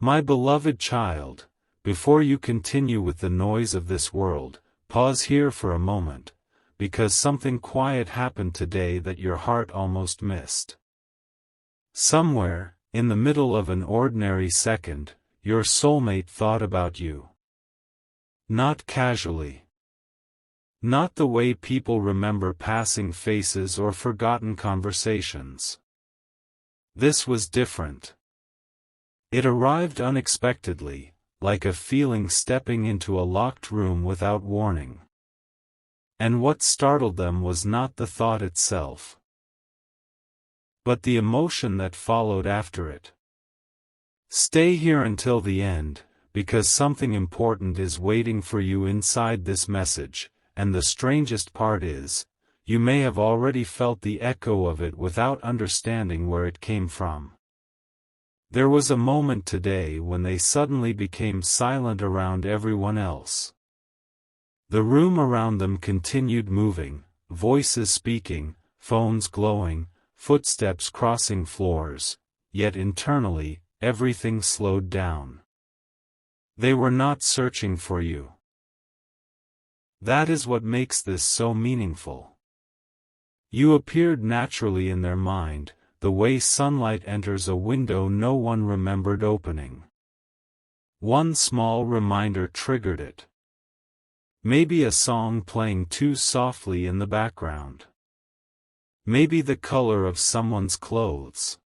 My beloved child, before you continue with the noise of this world, pause here for a moment, because something quiet happened today that your heart almost missed. Somewhere, in the middle of an ordinary second, your soulmate thought about you. Not casually. Not the way people remember passing faces or forgotten conversations. This was different. It arrived unexpectedly, like a feeling stepping into a locked room without warning. And what startled them was not the thought itself, but the emotion that followed after it. Stay here until the end, because something important is waiting for you inside this message, and the strangest part is, you may have already felt the echo of it without understanding where it came from. There was a moment today when they suddenly became silent around everyone else. The room around them continued moving, voices speaking, phones glowing, footsteps crossing floors, yet internally, everything slowed down. They were not searching for you. That is what makes this so meaningful. You appeared naturally in their mind, the way sunlight enters a window no one remembered opening. One small reminder triggered it. Maybe a song playing too softly in the background. Maybe the color of someone's clothes.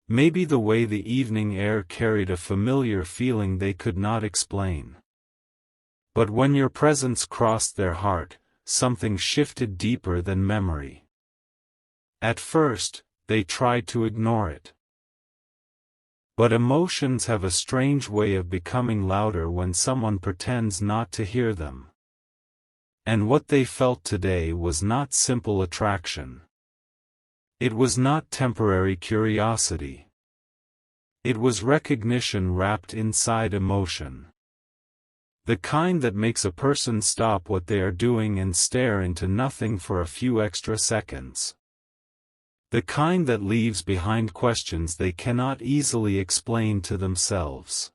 Maybe the way the evening air carried a familiar feeling they could not explain. But when your presence crossed their heart, something shifted deeper than memory. At first, they tried to ignore it. But emotions have a strange way of becoming louder when someone pretends not to hear them. And what they felt today was not simple attraction. It was not temporary curiosity. It was recognition wrapped inside emotion. The kind that makes a person stop what they are doing and stare into nothing for a few extra seconds. The kind that leaves behind questions they cannot easily explain to themselves.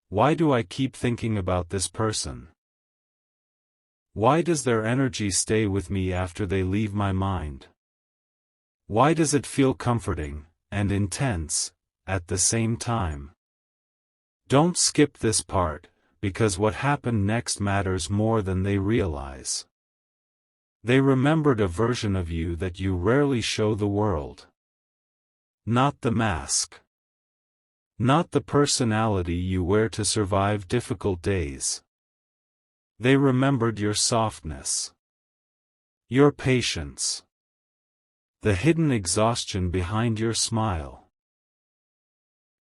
Why do I keep thinking about this person? Why does their energy stay with me after they leave my mind? Why does it feel comforting, and intense, at the same time? Don't skip this part, because what happened next matters more than they realize. They remembered a version of you that you rarely show the world. Not the mask. Not the personality you wear to survive difficult days. They remembered your softness. Your patience. The hidden exhaustion behind your smile.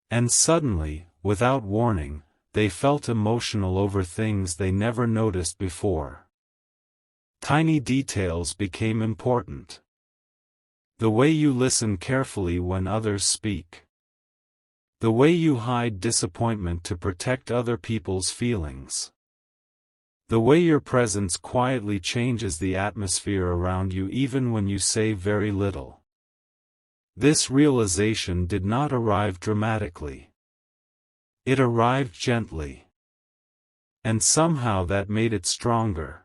And suddenly, without warning, they felt emotional over things they never noticed before. Tiny details became important. The way you listen carefully when others speak. The way you hide disappointment to protect other people's feelings. The way your presence quietly changes the atmosphere around you even when you say very little. This realization did not arrive dramatically. It arrived gently. And somehow that made it stronger.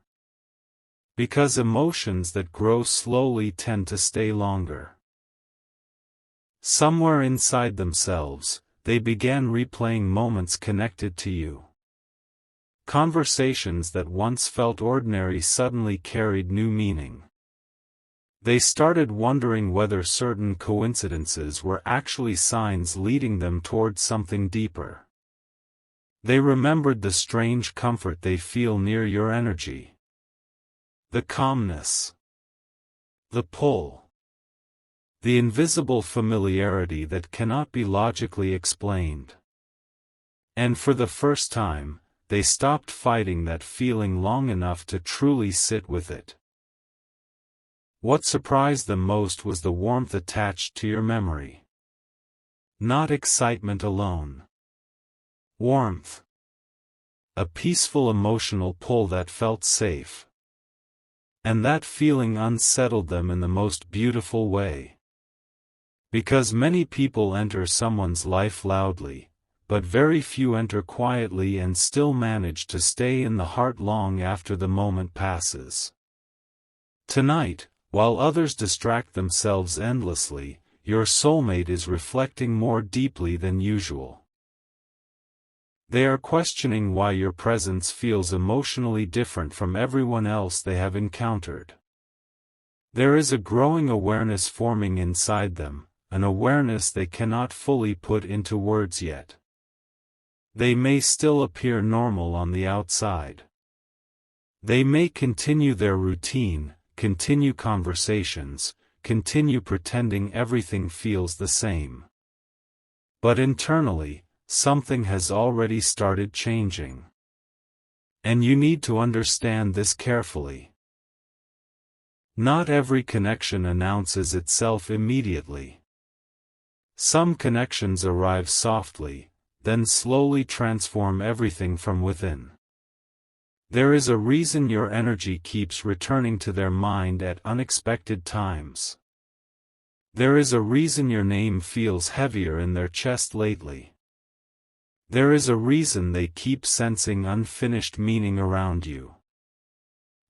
Because emotions that grow slowly tend to stay longer. Somewhere inside themselves, they began replaying moments connected to you. Conversations that once felt ordinary suddenly carried new meaning. They started wondering whether certain coincidences were actually signs leading them towards something deeper. They remembered the strange comfort they feel near your energy. The calmness. The pull. The invisible familiarity that cannot be logically explained. And for the first time, they stopped fighting that feeling long enough to truly sit with it. What surprised them most was the warmth attached to your memory. Not excitement alone. Warmth. A peaceful emotional pull that felt safe. And that feeling unsettled them in the most beautiful way. Because many people enter someone's life loudly, but very few enter quietly and still manage to stay in the heart long after the moment passes. Tonight, while others distract themselves endlessly, your soulmate is reflecting more deeply than usual. They are questioning why your presence feels emotionally different from everyone else they have encountered. There is a growing awareness forming inside them, an awareness they cannot fully put into words yet. They may still appear normal on the outside. They may continue their routine, continue conversations, continue pretending everything feels the same. But internally, something has already started changing. And you need to understand this carefully. Not every connection announces itself immediately. Some connections arrive softly, then slowly transform everything from within. There is a reason your energy keeps returning to their mind at unexpected times. There is a reason your name feels heavier in their chest lately. There is a reason they keep sensing unfinished meaning around you.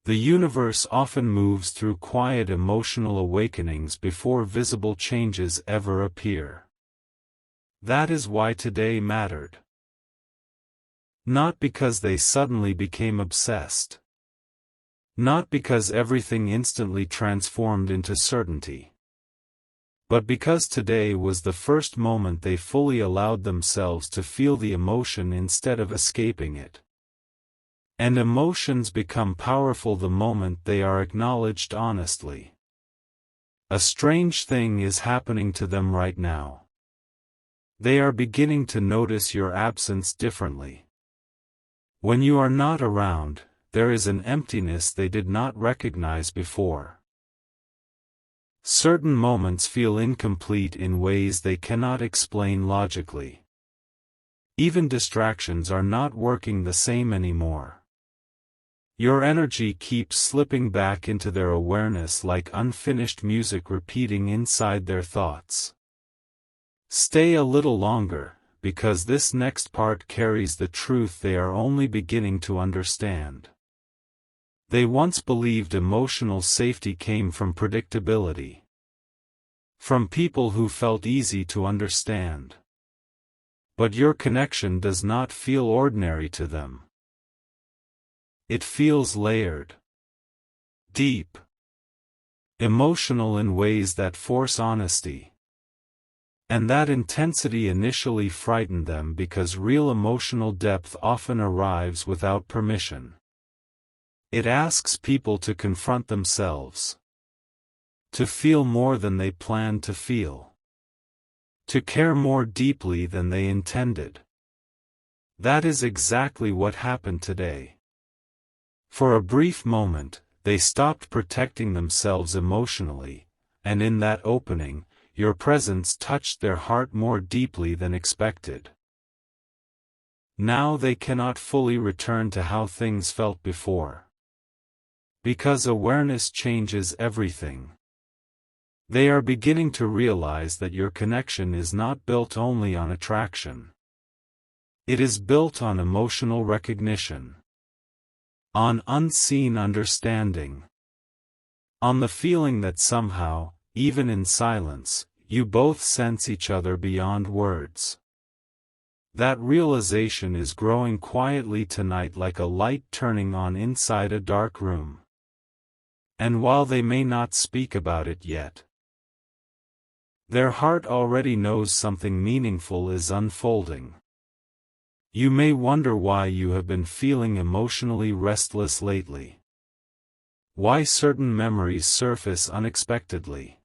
The universe often moves through quiet emotional awakenings before visible changes ever appear. That is why today mattered. Not because they suddenly became obsessed. Not because everything instantly transformed into certainty. But because today was the first moment they fully allowed themselves to feel the emotion instead of escaping it. And emotions become powerful the moment they are acknowledged honestly. A strange thing is happening to them right now. They are beginning to notice your absence differently. When you are not around, there is an emptiness they did not recognize before. Certain moments feel incomplete in ways they cannot explain logically. Even distractions are not working the same anymore. Your energy keeps slipping back into their awareness like unfinished music repeating inside their thoughts. Stay a little longer, because this next part carries the truth they are only beginning to understand. They once believed emotional safety came from predictability. From people who felt easy to understand. But your connection does not feel ordinary to them. It feels layered. Deep. Emotional in ways that force honesty. And that intensity initially frightened them because real emotional depth often arrives without permission. It asks people to confront themselves. To feel more than they planned to feel. To care more deeply than they intended. That is exactly what happened today. For a brief moment, they stopped protecting themselves emotionally, and in that opening, your presence touched their heart more deeply than expected. Now they cannot fully return to how things felt before. Because awareness changes everything. They are beginning to realize that your connection is not built only on attraction. It is built on emotional recognition. On unseen understanding. On the feeling that somehow, even in silence, you both sense each other beyond words. That realization is growing quietly tonight like a light turning on inside a dark room. And while they may not speak about it yet, their heart already knows something meaningful is unfolding. You may wonder why you have been feeling emotionally restless lately. Why certain memories surface unexpectedly.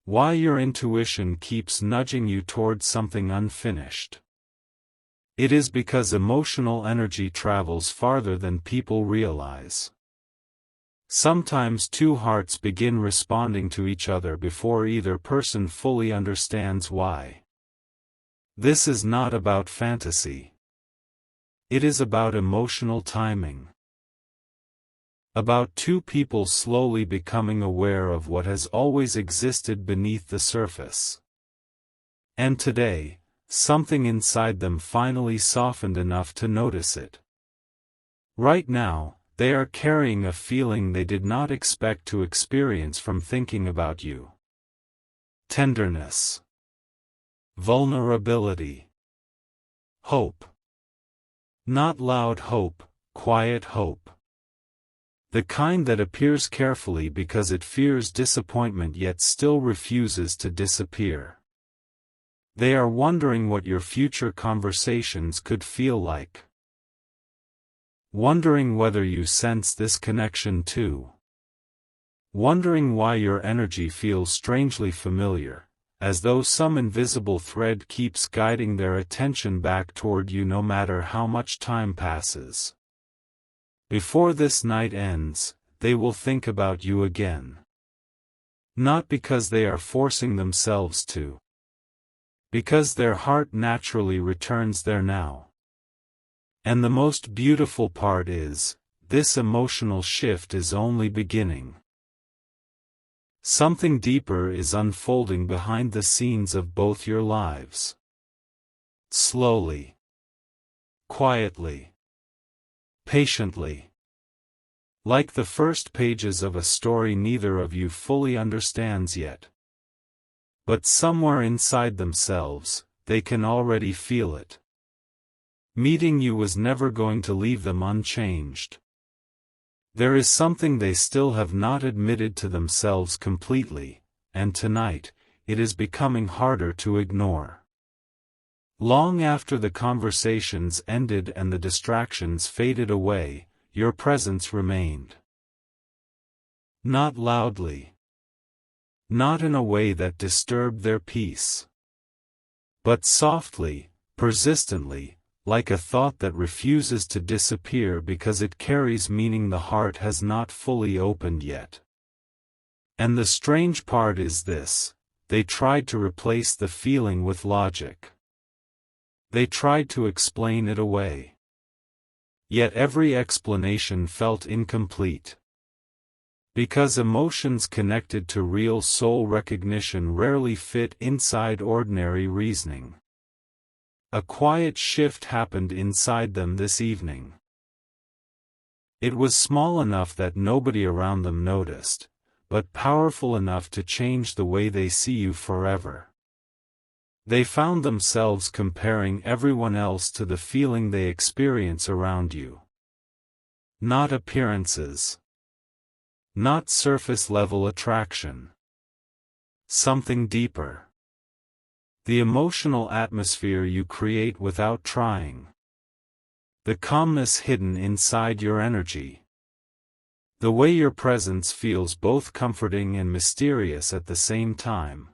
Why your intuition keeps nudging you towards something unfinished. It is because emotional energy travels farther than people realize. Sometimes two hearts begin responding to each other before either person fully understands why. This is not about fantasy. It is about emotional timing. About two people slowly becoming aware of what has always existed beneath the surface. And today, something inside them finally softened enough to notice it. Right now, they are carrying a feeling they did not expect to experience from thinking about you. Tenderness. Vulnerability. Hope. Not loud hope, quiet hope. The kind that appears carefully because it fears disappointment yet still refuses to disappear. They are wondering what your future conversations could feel like. Wondering whether you sense this connection too. Wondering why your energy feels strangely familiar, as though some invisible thread keeps guiding their attention back toward you no matter how much time passes. Before this night ends, they will think about you again. Not because they are forcing themselves to. Because their heart naturally returns there now. And the most beautiful part is, this emotional shift is only beginning. Something deeper is unfolding behind the scenes of both your lives. Slowly. Quietly. Patiently. Like the first pages of a story neither of you fully understands yet. But somewhere inside themselves, they can already feel it. Meeting you was never going to leave them unchanged. There is something they still have not admitted to themselves completely, and tonight, it is becoming harder to ignore. Long after the conversations ended and the distractions faded away, your presence remained. Not loudly. Not in a way that disturbed their peace. But softly, persistently, like a thought that refuses to disappear because it carries meaning the heart has not fully opened yet. And the strange part is this: they tried to replace the feeling with logic. They tried to explain it away. Yet every explanation felt incomplete. Because emotions connected to real soul recognition rarely fit inside ordinary reasoning. A quiet shift happened inside them this evening. It was small enough that nobody around them noticed, but powerful enough to change the way they see you forever. They found themselves comparing everyone else to the feeling they experience around you. Not appearances. Not surface-level attraction. Something deeper. The emotional atmosphere you create without trying. The calmness hidden inside your energy. The way your presence feels both comforting and mysterious at the same time.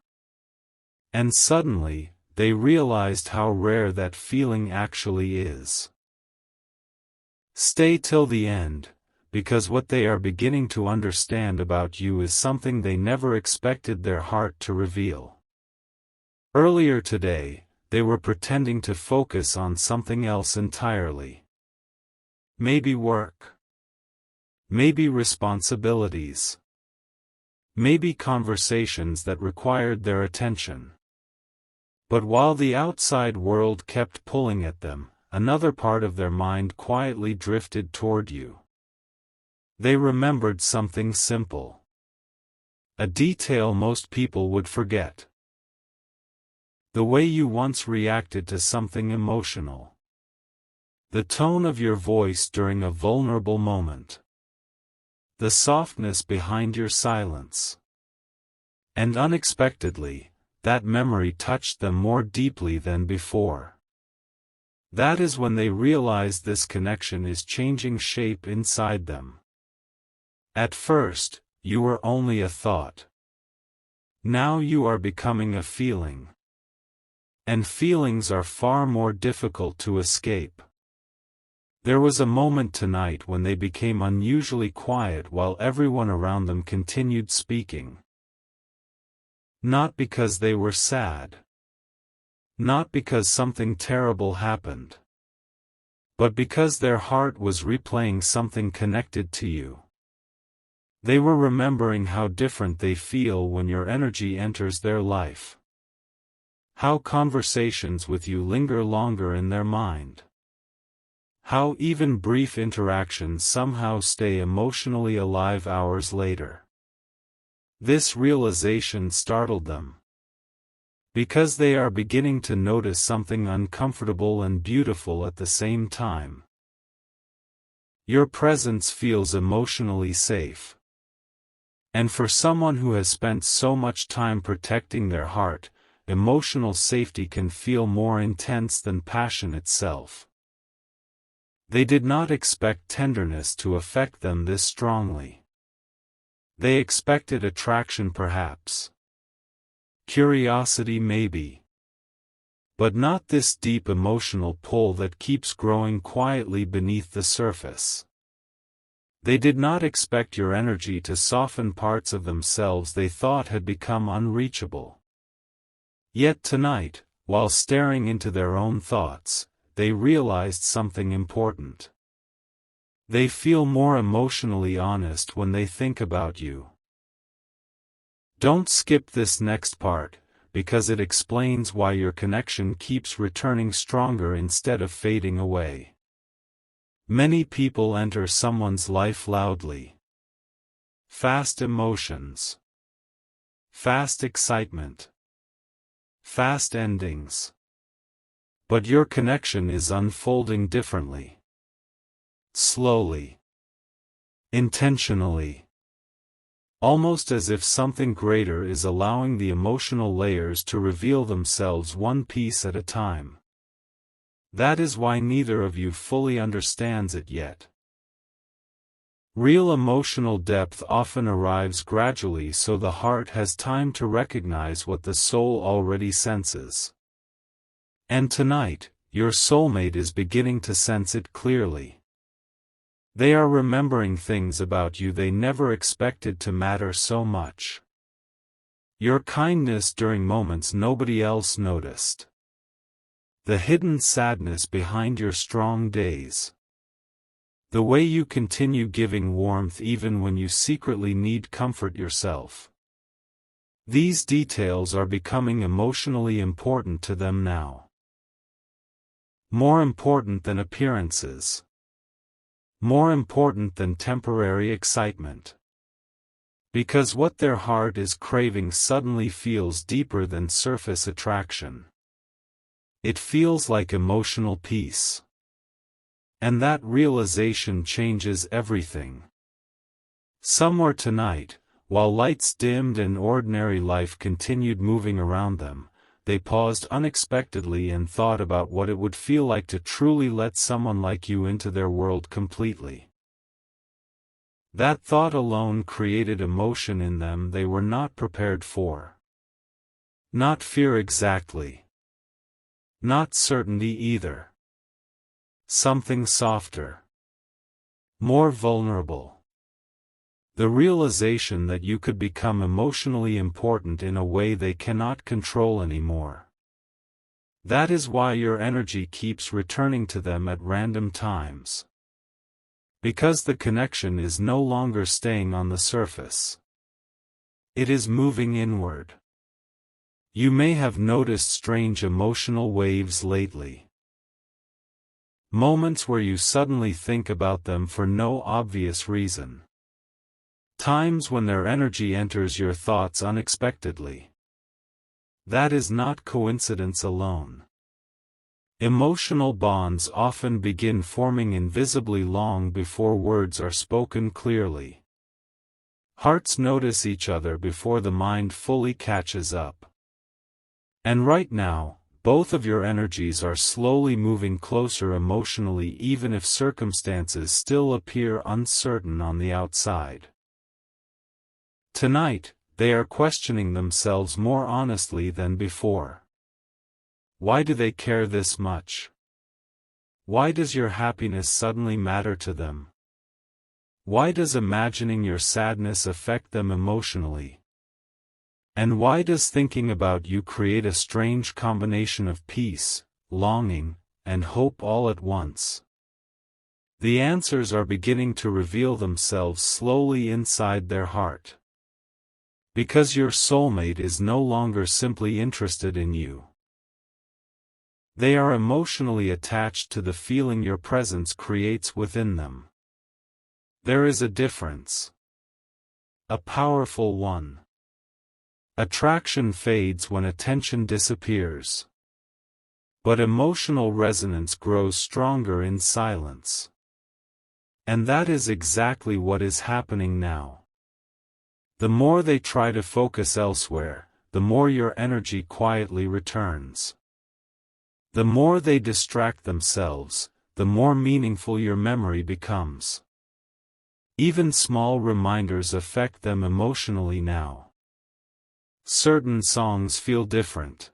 And suddenly, they realized how rare that feeling actually is. Stay till the end, because what they are beginning to understand about you is something they never expected their heart to reveal. Earlier today, they were pretending to focus on something else entirely. Maybe work. Maybe responsibilities. Maybe conversations that required their attention. But while the outside world kept pulling at them, another part of their mind quietly drifted toward you. They remembered something simple. A detail most people would forget. The way you once reacted to something emotional. The tone of your voice during a vulnerable moment. The softness behind your silence. And unexpectedly, that memory touched them more deeply than before. That is when they realized this connection is changing shape inside them. At first, you were only a thought. Now you are becoming a feeling. And feelings are far more difficult to escape. There was a moment tonight when they became unusually quiet while everyone around them continued speaking. Not because they were sad. Not because something terrible happened. But because their heart was replaying something connected to you. They were remembering how different they feel when your energy enters their life. How conversations with you linger longer in their mind. How even brief interactions somehow stay emotionally alive hours later. This realization startled them. Because they are beginning to notice something uncomfortable and beautiful at the same time. Your presence feels emotionally safe. And for someone who has spent so much time protecting their heart, emotional safety can feel more intense than passion itself. They did not expect tenderness to affect them this strongly. They expected attraction perhaps. Curiosity maybe. But not this deep emotional pull that keeps growing quietly beneath the surface. They did not expect your energy to soften parts of themselves they thought had become unreachable. Yet tonight, while staring into their own thoughts, they realized something important. They feel more emotionally honest when they think about you. Don't skip this next part, because it explains why your connection keeps returning stronger instead of fading away. Many people enter someone's life loudly. Fast emotions. Fast excitement. Fast endings. But your connection is unfolding differently. Slowly. Intentionally. Almost as if something greater is allowing the emotional layers to reveal themselves one piece at a time. That is why neither of you fully understands it yet. Real emotional depth often arrives gradually, so the heart has time to recognize what the soul already senses. And tonight, your soulmate is beginning to sense it clearly. They are remembering things about you they never expected to matter so much. Your kindness during moments nobody else noticed. The hidden sadness behind your strong days. The way you continue giving warmth even when you secretly need comfort yourself. These details are becoming emotionally important to them now. More important than appearances. More important than temporary excitement. Because what their heart is craving suddenly feels deeper than surface attraction. It feels like emotional peace. And that realization changes everything. Somewhere tonight, while lights dimmed and ordinary life continued moving around them, they paused unexpectedly and thought about what it would feel like to truly let someone like you into their world completely. That thought alone created emotion in them they were not prepared for. Not fear exactly. Not certainty either. Something softer. More vulnerable. The realization that you could become emotionally important in a way they cannot control anymore. That is why your energy keeps returning to them at random times. Because the connection is no longer staying on the surface. It is moving inward. You may have noticed strange emotional waves lately. Moments where you suddenly think about them for no obvious reason. Times when their energy enters your thoughts unexpectedly. That is not coincidence alone. Emotional bonds often begin forming invisibly long before words are spoken clearly. Hearts notice each other before the mind fully catches up. And right now, both of your energies are slowly moving closer emotionally, even if circumstances still appear uncertain on the outside. Tonight, they are questioning themselves more honestly than before. Why do they care this much? Why does your happiness suddenly matter to them? Why does imagining your sadness affect them emotionally? And why does thinking about you create a strange combination of peace, longing, and hope all at once? The answers are beginning to reveal themselves slowly inside their heart. Because your soulmate is no longer simply interested in you. They are emotionally attached to the feeling your presence creates within them. There is a difference. A powerful one. Attraction fades when attention disappears. But emotional resonance grows stronger in silence. And that is exactly what is happening now. The more they try to focus elsewhere, the more your energy quietly returns. The more they distract themselves, the more meaningful your memory becomes. Even small reminders affect them emotionally now. Certain songs feel different.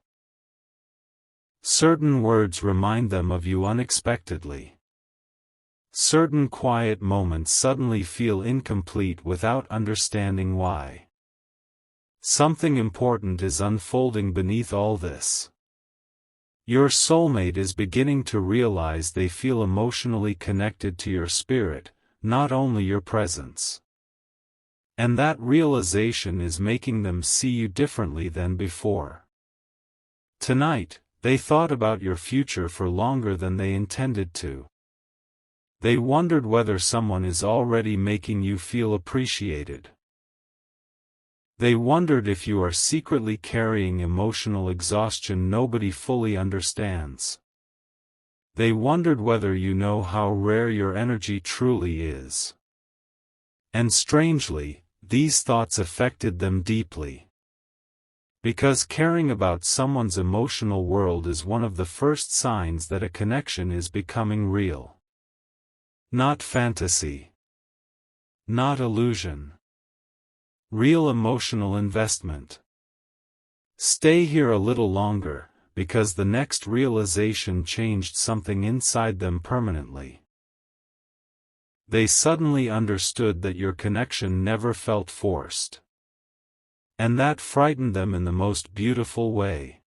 Certain words remind them of you unexpectedly. Certain quiet moments suddenly feel incomplete without understanding why. Something important is unfolding beneath all this. Your soulmate is beginning to realize they feel emotionally connected to your spirit, not only your presence. And that realization is making them see you differently than before. Tonight, they thought about your future for longer than they intended to. They wondered whether someone is already making you feel appreciated. They wondered if you are secretly carrying emotional exhaustion nobody fully understands. They wondered whether you know how rare your energy truly is. And strangely, these thoughts affected them deeply. Because caring about someone's emotional world is one of the first signs that a connection is becoming real. Not fantasy. Not illusion. Real emotional investment. Stay here a little longer, because the next realization changed something inside them permanently. They suddenly understood that your connection never felt forced. And that frightened them in the most beautiful way.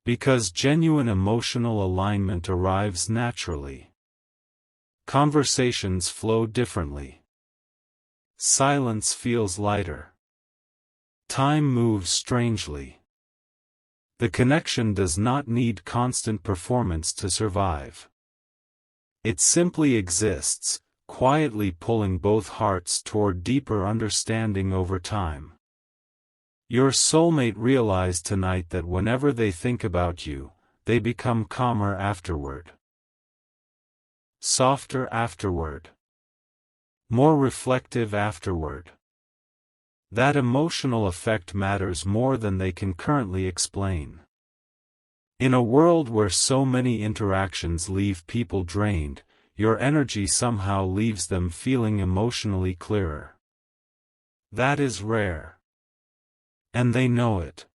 Because genuine emotional alignment arrives naturally. Conversations flow differently. Silence feels lighter. Time moves strangely. The connection does not need constant performance to survive. It simply exists, quietly pulling both hearts toward deeper understanding over time. Your soulmate realized tonight that whenever they think about you, they become calmer afterward. Softer afterward. More reflective afterward. That emotional effect matters more than they can currently explain. In a world where so many interactions leave people drained, your energy somehow leaves them feeling emotionally clearer. That is rare. And they know it.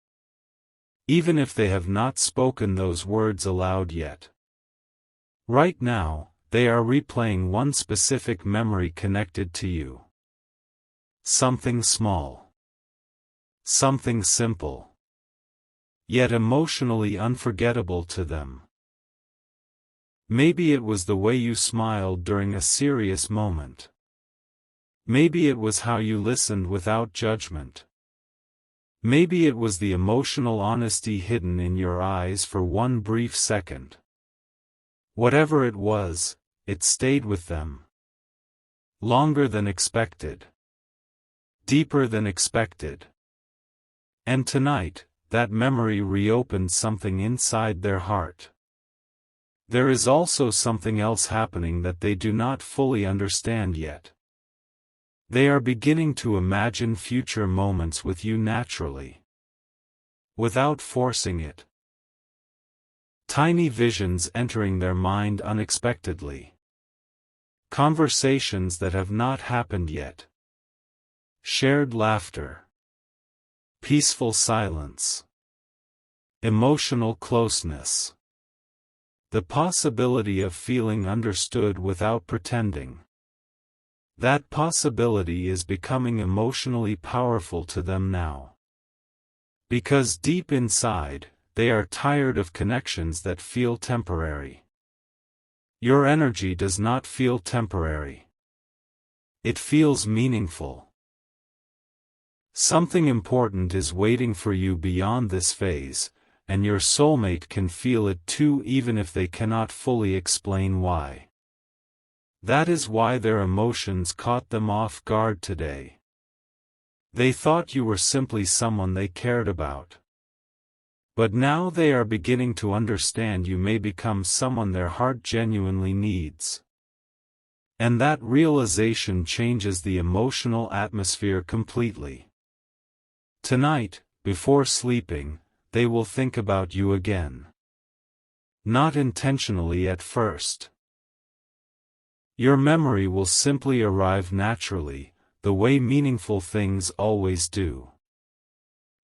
Even if they have not spoken those words aloud yet. Right now, they are replaying one specific memory connected to you. Something small. Something simple. Yet emotionally unforgettable to them. Maybe it was the way you smiled during a serious moment. Maybe it was how you listened without judgment. Maybe it was the emotional honesty hidden in your eyes for one brief second. Whatever it was, it stayed with them. Longer than expected. Deeper than expected. And tonight, that memory reopened something inside their heart. There is also something else happening that they do not fully understand yet. They are beginning to imagine future moments with you naturally. Without forcing it. Tiny visions entering their mind unexpectedly. Conversations that have not happened yet. Shared laughter. Peaceful silence. Emotional closeness. The possibility of feeling understood without pretending. That possibility is becoming emotionally powerful to them now. Because deep inside, they are tired of connections that feel temporary. Your energy does not feel temporary. It feels meaningful. Something important is waiting for you beyond this phase, and your soulmate can feel it too even if they cannot fully explain why. That is why their emotions caught them off guard today. They thought you were simply someone they cared about. But now they are beginning to understand you may become someone their heart genuinely needs. And that realization changes the emotional atmosphere completely. Tonight, before sleeping, they will think about you again. Not intentionally at first. Your memory will simply arrive naturally, the way meaningful things always do.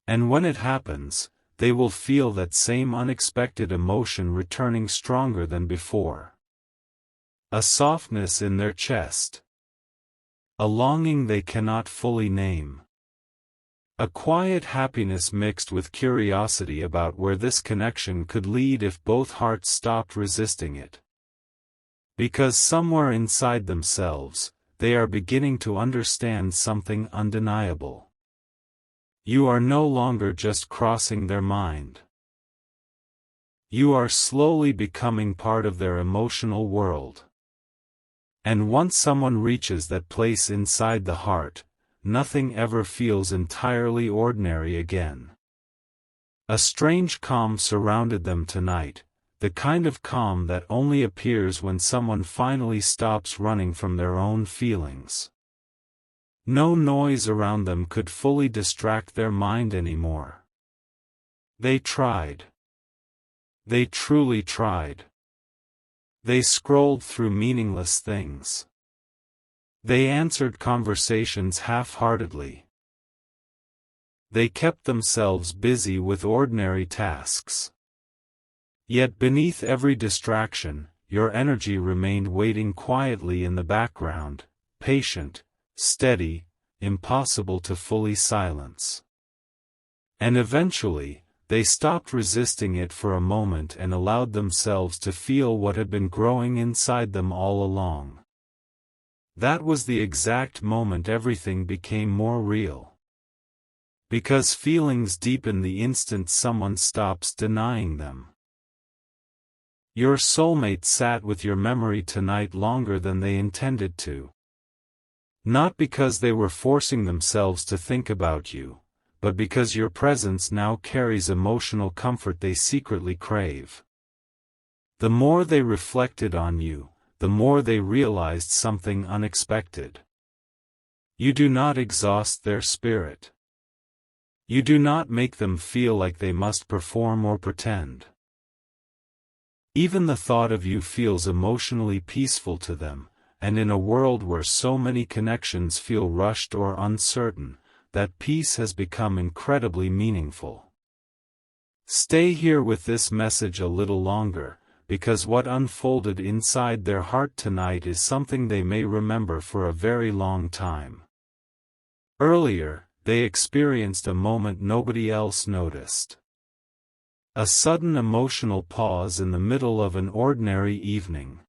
And when it happens, they will feel that same unexpected emotion returning stronger than before. A softness in their chest. A longing they cannot fully name. A quiet happiness mixed with curiosity about where this connection could lead if both hearts stopped resisting it. Because somewhere inside themselves, they are beginning to understand something undeniable. You are no longer just crossing their mind. You are slowly becoming part of their emotional world. And once someone reaches that place inside the heart, nothing ever feels entirely ordinary again. A strange calm surrounded them tonight, the kind of calm that only appears when someone finally stops running from their own feelings. No noise around them could fully distract their mind anymore. They tried. They truly tried. They scrolled through meaningless things. They answered conversations half-heartedly. They kept themselves busy with ordinary tasks. Yet beneath every distraction, your energy remained waiting quietly in the background, patient, steady, impossible to fully silence. And eventually, they stopped resisting it for a moment and allowed themselves to feel what had been growing inside them all along. That was the exact moment everything became more real. Because feelings deepen the instant someone stops denying them. Your soulmate sat with your memory tonight longer than they intended to. Not because they were forcing themselves to think about you, but because your presence now carries emotional comfort they secretly crave. The more they reflected on you, the more they realized something unexpected. You do not exhaust their spirit. You do not make them feel like they must perform or pretend. Even the thought of you feels emotionally peaceful to them, and in a world where so many connections feel rushed or uncertain, that peace has become incredibly meaningful. Stay here with this message a little longer, because what unfolded inside their heart tonight is something they may remember for a very long time. Earlier, they experienced a moment nobody else noticed. A sudden emotional pause in the middle of an ordinary evening.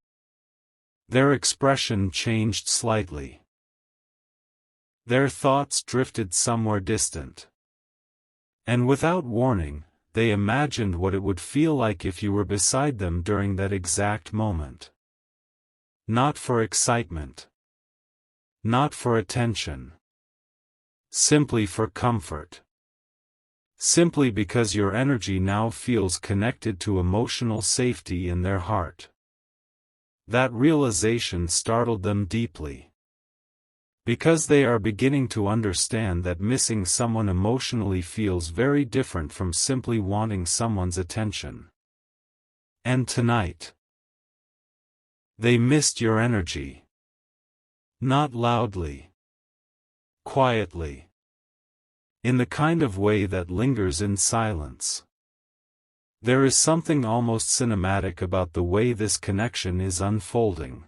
Their expression changed slightly. Their thoughts drifted somewhere distant. And without warning, they imagined what it would feel like if you were beside them during that exact moment. Not for excitement. Not for attention. Simply for comfort. Simply because your energy now feels connected to emotional safety in their heart. That realization startled them deeply. Because they are beginning to understand that missing someone emotionally feels very different from simply wanting someone's attention. And tonight, they missed your energy. Not loudly. Quietly. In the kind of way that lingers in silence. There is something almost cinematic about the way this connection is unfolding.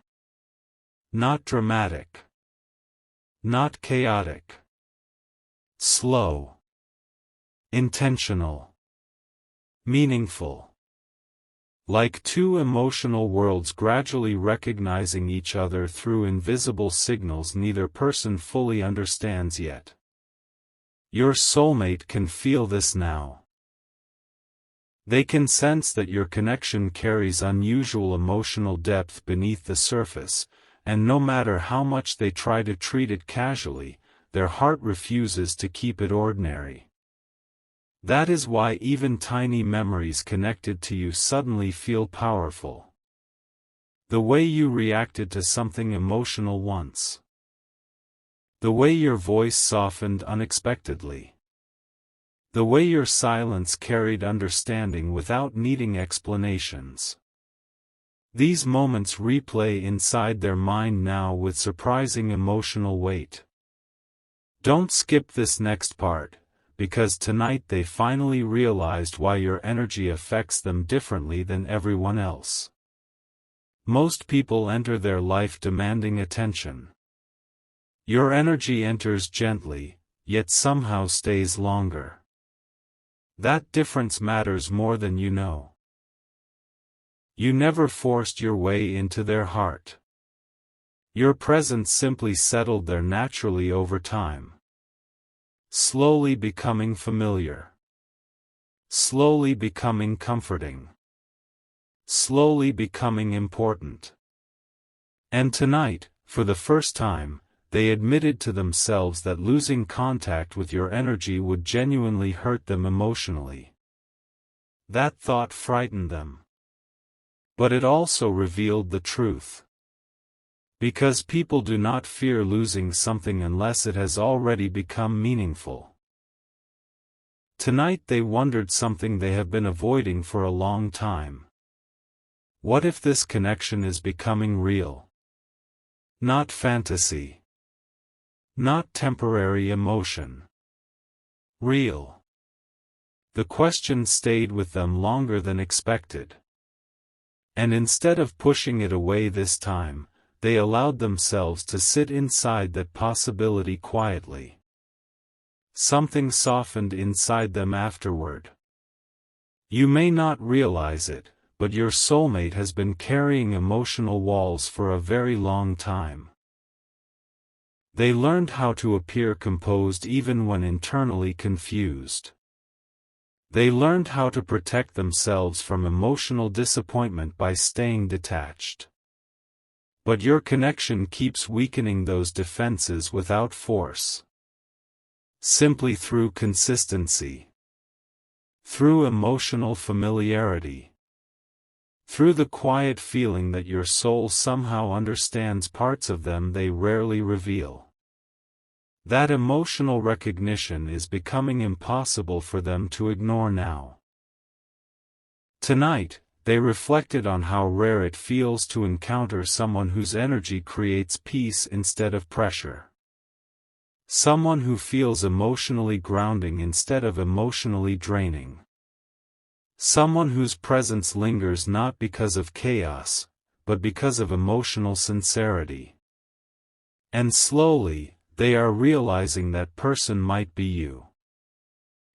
Not dramatic. Not chaotic. Slow. Intentional. Meaningful. Like two emotional worlds gradually recognizing each other through invisible signals neither person fully understands yet. Your soulmate can feel this now. They can sense that your connection carries unusual emotional depth beneath the surface, and no matter how much they try to treat it casually, their heart refuses to keep it ordinary. That is why even tiny memories connected to you suddenly feel powerful. The way you reacted to something emotional once. The way your voice softened unexpectedly. The way your silence carried understanding without needing explanations. These moments replay inside their mind now with surprising emotional weight. Don't skip this next part, because tonight they finally realized why your energy affects them differently than everyone else. Most people enter their life demanding attention. Your energy enters gently, yet somehow stays longer. That difference matters more than you know. You never forced your way into their heart. Your presence simply settled there naturally over time. Slowly becoming familiar. Slowly becoming comforting. Slowly becoming important. And tonight, for the first time, they admitted to themselves that losing contact with your energy would genuinely hurt them emotionally. That thought frightened them. But it also revealed the truth. Because people do not fear losing something unless it has already become meaningful. Tonight they wondered something they have been avoiding for a long time. What if this connection is becoming real? Not fantasy. Not temporary emotion. Real. The question stayed with them longer than expected. And instead of pushing it away this time, they allowed themselves to sit inside that possibility quietly. Something softened inside them afterward. You may not realize it, but your soulmate has been carrying emotional walls for a very long time. They learned how to appear composed even when internally confused. They learned how to protect themselves from emotional disappointment by staying detached. But your connection keeps weakening those defenses without force. Simply through consistency. Through emotional familiarity. Through the quiet feeling that your soul somehow understands parts of them they rarely reveal. That emotional recognition is becoming impossible for them to ignore now. Tonight, they reflected on how rare it feels to encounter someone whose energy creates peace instead of pressure. Someone who feels emotionally grounding instead of emotionally draining. Someone whose presence lingers not because of chaos, but because of emotional sincerity. And slowly, they are realizing that person might be you.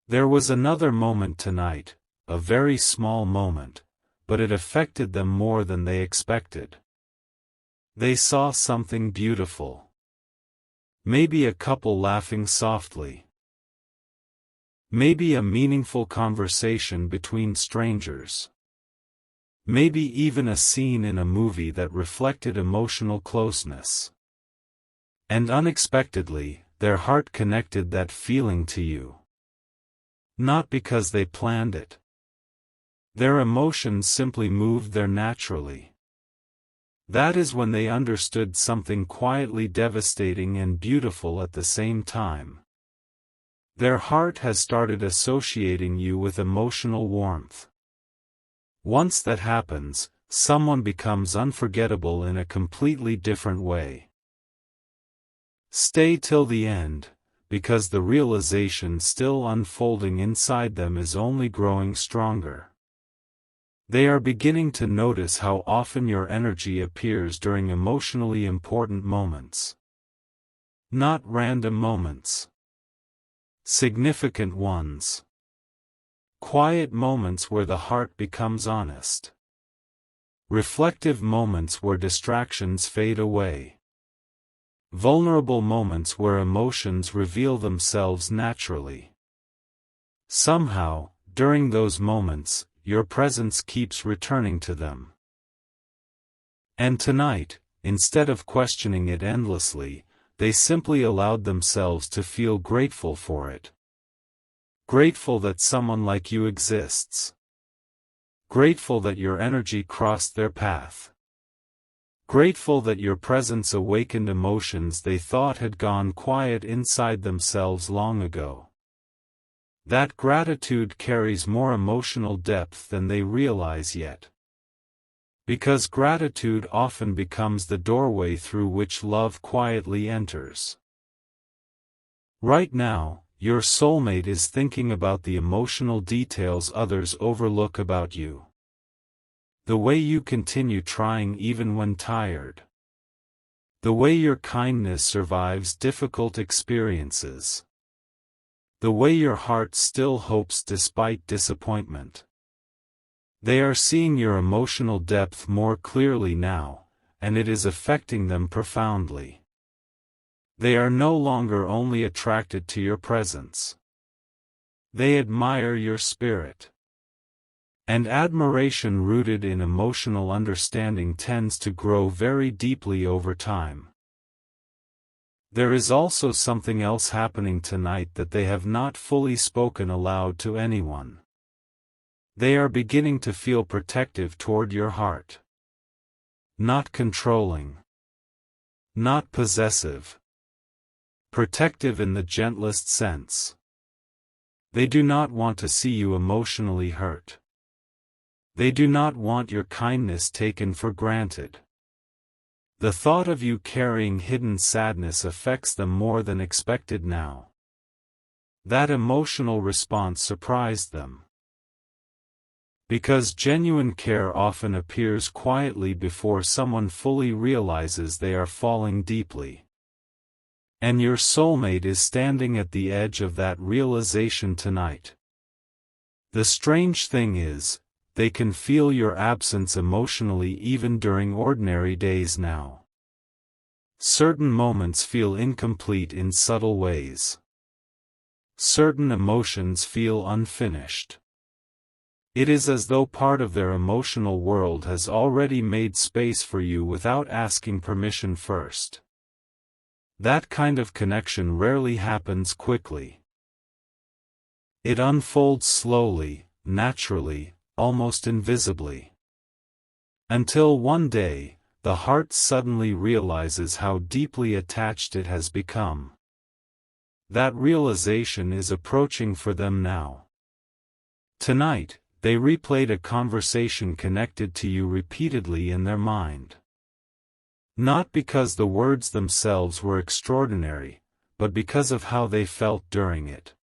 There was another moment tonight, a very small moment, but it affected them more than they expected. They saw something beautiful. Maybe a couple laughing softly. Maybe a meaningful conversation between strangers. Maybe even a scene in a movie that reflected emotional closeness. And unexpectedly, their heart connected that feeling to you. Not because they planned it. Their emotions simply moved there naturally. That is when they understood something quietly devastating and beautiful at the same time. Their heart has started associating you with emotional warmth. Once that happens, someone becomes unforgettable in a completely different way. Stay till the end, because the realization still unfolding inside them is only growing stronger. They are beginning to notice how often your energy appears during emotionally important moments. Not random moments. Significant ones. Quiet moments where the heart becomes honest. Reflective moments where distractions fade away. Vulnerable moments where emotions reveal themselves naturally. Somehow, during those moments, your presence keeps returning to them. And tonight, instead of questioning it endlessly, they simply allowed themselves to feel grateful for it. Grateful that someone like you exists. Grateful that your energy crossed their path. Grateful that your presence awakened emotions they thought had gone quiet inside themselves long ago. That gratitude carries more emotional depth than they realize yet. Because gratitude often becomes the doorway through which love quietly enters. Right now, your soulmate is thinking about the emotional details others overlook about you. The way you continue trying even when tired. The way your kindness survives difficult experiences. The way your heart still hopes despite disappointment. They are seeing your emotional depth more clearly now, and it is affecting them profoundly. They are no longer only attracted to your presence. They admire your spirit. And admiration rooted in emotional understanding tends to grow very deeply over time. There is also something else happening tonight that they have not fully spoken aloud to anyone. They are beginning to feel protective toward your heart. Not controlling. Not possessive. Protective in the gentlest sense. They do not want to see you emotionally hurt. They do not want your kindness taken for granted. The thought of you carrying hidden sadness affects them more than expected now. That emotional response surprised them. Because genuine care often appears quietly before someone fully realizes they are falling deeply. And your soulmate is standing at the edge of that realization tonight. The strange thing is, they can feel your absence emotionally even during ordinary days now. Certain moments feel incomplete in subtle ways. Certain emotions feel unfinished. It is as though part of their emotional world has already made space for you without asking permission first. That kind of connection rarely happens quickly. It unfolds slowly, naturally, almost invisibly. Until one day, the heart suddenly realizes how deeply attached it has become. That realization is approaching for them now. Tonight, they replayed a conversation connected to you repeatedly in their mind. Not because the words themselves were extraordinary, but because of how they felt during it.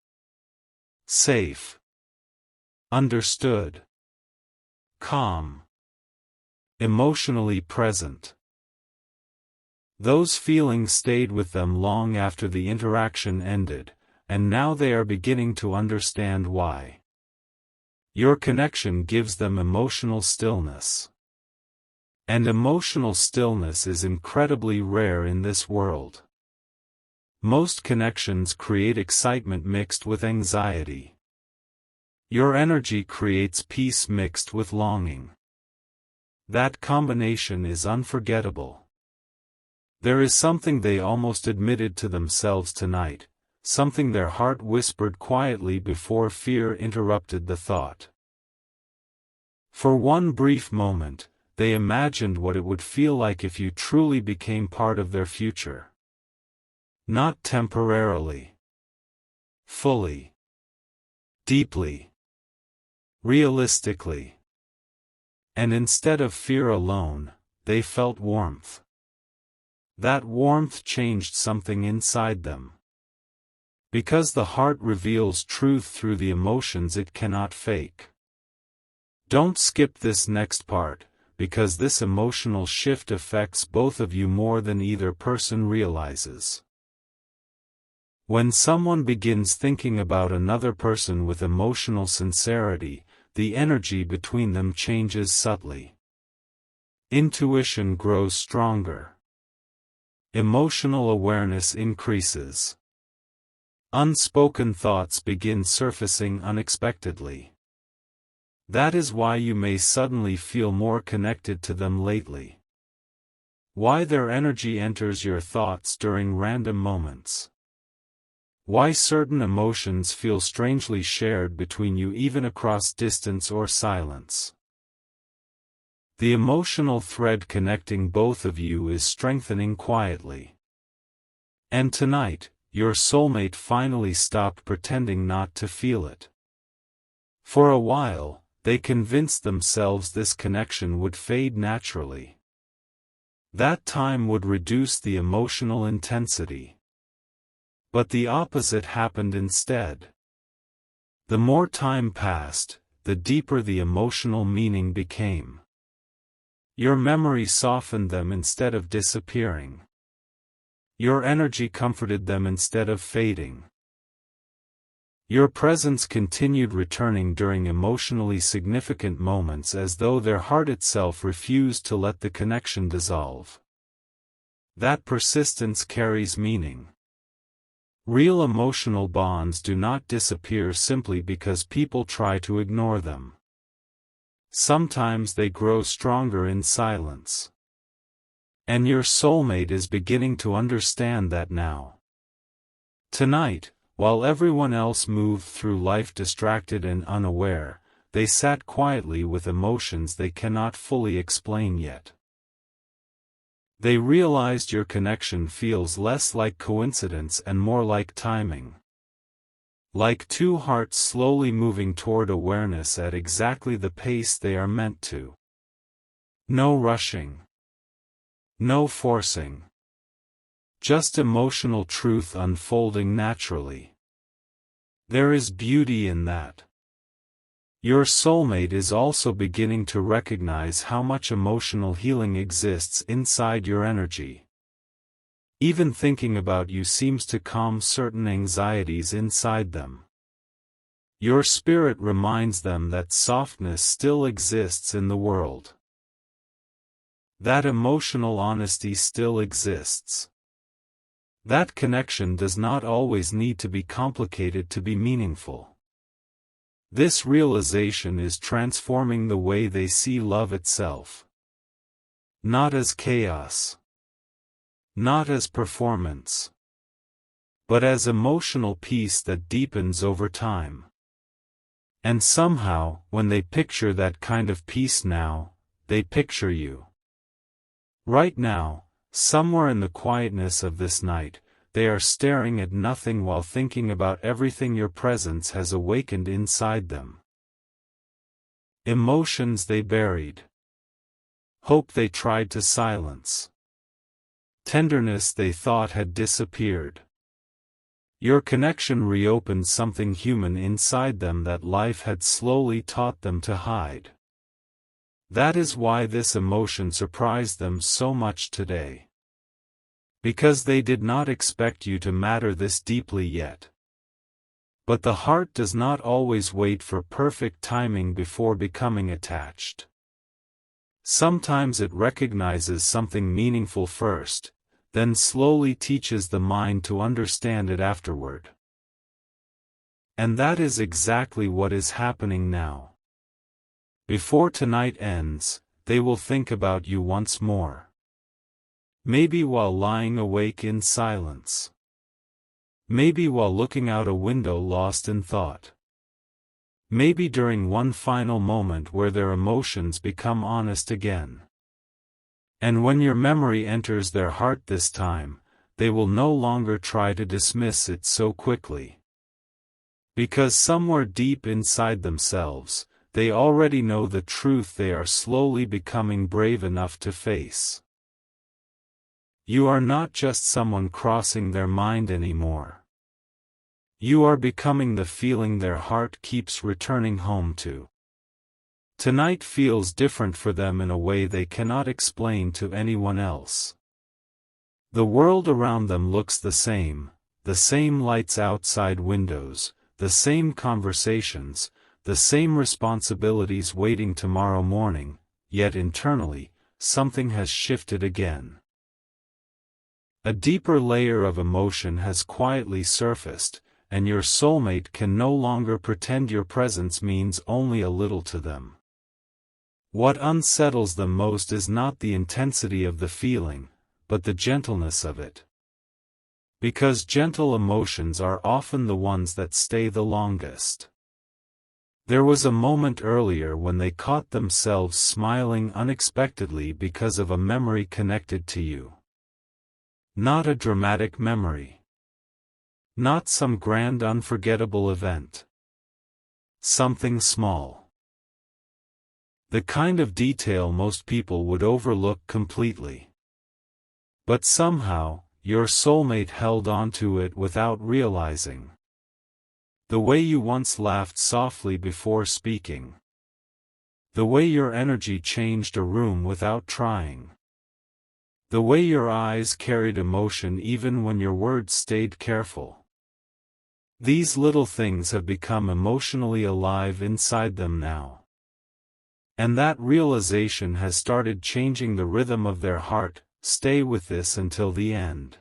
Safe. Understood. Calm. Emotionally present. Those feelings stayed with them long after the interaction ended, and now they are beginning to understand why. Your connection gives them emotional stillness. And emotional stillness is incredibly rare in this world. Most connections create excitement mixed with anxiety. Your energy creates peace mixed with longing. That combination is unforgettable. There is something they almost admitted to themselves tonight, something their heart whispered quietly before fear interrupted the thought. For one brief moment, they imagined what it would feel like if you truly became part of their future. Not temporarily. Fully. Deeply. Realistically. And instead of fear alone, they felt warmth. That warmth changed something inside them. Because the heart reveals truth through the emotions it cannot fake. Don't skip this next part, because this emotional shift affects both of you more than either person realizes. When someone begins thinking about another person with emotional sincerity, the energy between them changes subtly. Intuition grows stronger. Emotional awareness increases. Unspoken thoughts begin surfacing unexpectedly. That is why you may suddenly feel more connected to them lately. Why their energy enters your thoughts during random moments. Why certain emotions feel strangely shared between you even across distance or silence. The emotional thread connecting both of you is strengthening quietly. And tonight, your soulmate finally stopped pretending not to feel it. For a while, they convinced themselves this connection would fade naturally. That time would reduce the emotional intensity. But the opposite happened instead. The more time passed, the deeper the emotional meaning became. Your memory softened them instead of disappearing. Your energy comforted them instead of fading. Your presence continued returning during emotionally significant moments as though their heart itself refused to let the connection dissolve. That persistence carries meaning. Real emotional bonds do not disappear simply because people try to ignore them. Sometimes they grow stronger in silence. And your soulmate is beginning to understand that now. Tonight, while everyone else moved through life distracted and unaware, they sat quietly with emotions they cannot fully explain yet. They realized your connection feels less like coincidence and more like timing. Like two hearts slowly moving toward awareness at exactly the pace they are meant to. No rushing. No forcing. Just emotional truth unfolding naturally. There is beauty in that. Your soulmate is also beginning to recognize how much emotional healing exists inside your energy. Even thinking about you seems to calm certain anxieties inside them. Your spirit reminds them that softness still exists in the world. That emotional honesty still exists. That connection does not always need to be complicated to be meaningful. This realization is transforming the way they see love itself. Not as chaos. Not as performance. But as emotional peace that deepens over time. And somehow, when they picture that kind of peace now, they picture you. Right now, somewhere in the quietness of this night, they are staring at nothing while thinking about everything your presence has awakened inside them. Emotions they buried. Hope they tried to silence. Tenderness they thought had disappeared. Your connection reopened something human inside them that life had slowly taught them to hide. That is why this emotion surprised them so much today. Because they did not expect you to matter this deeply yet. But the heart does not always wait for perfect timing before becoming attached. Sometimes it recognizes something meaningful first, then slowly teaches the mind to understand it afterward. And that is exactly what is happening now. Before tonight ends, they will think about you once more. Maybe while lying awake in silence. Maybe while looking out a window lost in thought. Maybe during one final moment where their emotions become honest again. And when your memory enters their heart this time, they will no longer try to dismiss it so quickly. Because somewhere deep inside themselves, they already know the truth they are slowly becoming brave enough to face. You are not just someone crossing their mind anymore. You are becoming the feeling their heart keeps returning home to. Tonight feels different for them in a way they cannot explain to anyone else. The world around them looks the same lights outside windows, the same conversations, the same responsibilities waiting tomorrow morning, yet internally, something has shifted again. A deeper layer of emotion has quietly surfaced, and your soulmate can no longer pretend your presence means only a little to them. What unsettles them most is not the intensity of the feeling, but the gentleness of it. Because gentle emotions are often the ones that stay the longest. There was a moment earlier when they caught themselves smiling unexpectedly because of a memory connected to you. Not a dramatic memory. Not some grand unforgettable event. Something small. The kind of detail most people would overlook completely. But somehow, your soulmate held on to it without realizing. The way you once laughed softly before speaking. The way your energy changed a room without trying. The way your eyes carried emotion even when your words stayed careful. These little things have become emotionally alive inside them now. And that realization has started changing the rhythm of their heart. Stay with this until the end.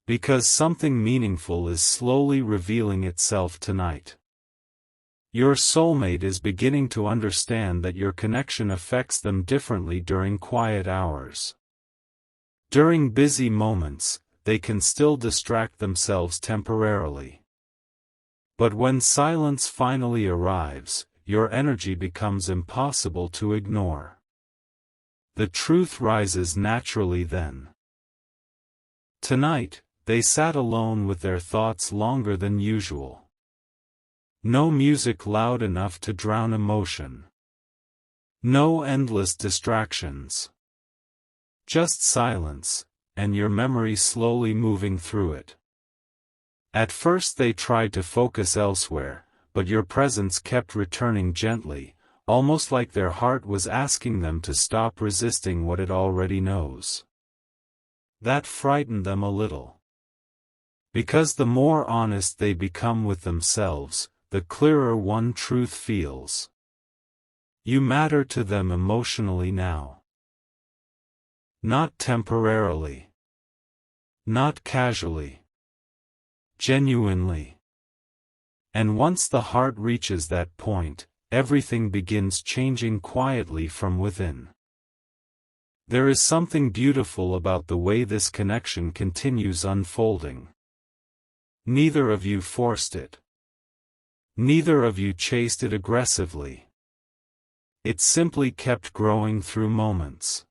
Because something meaningful is slowly revealing itself tonight. Your soulmate is beginning to understand that your connection affects them differently during quiet hours. During busy moments, they can still distract themselves temporarily. But when silence finally arrives, your energy becomes impossible to ignore. The truth rises naturally then. Tonight, they sat alone with their thoughts longer than usual. No music loud enough to drown emotion. No endless distractions. Just silence, and your memory slowly moving through it. At first they tried to focus elsewhere, but your presence kept returning gently, almost like their heart was asking them to stop resisting what it already knows. That frightened them a little. Because the more honest they become with themselves, the clearer one truth feels. You matter to them emotionally now. Not temporarily. Not casually. Genuinely. And once the heart reaches that point, everything begins changing quietly from within. There is something beautiful about the way this connection continues unfolding. Neither of you forced it. Neither of you chased it aggressively. It simply kept growing through moments.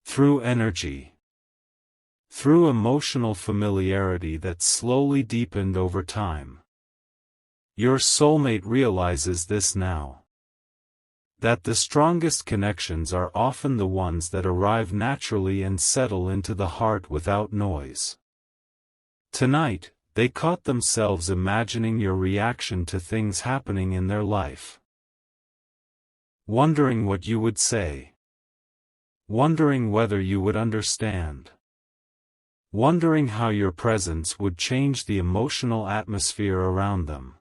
Through energy. Through emotional familiarity that slowly deepened over time. Your soulmate realizes this now. That the strongest connections are often the ones that arrive naturally and settle into the heart without noise. Tonight, they caught themselves imagining your reaction to things happening in their life. Wondering what you would say. Wondering whether you would understand. Wondering how your presence would change the emotional atmosphere around them.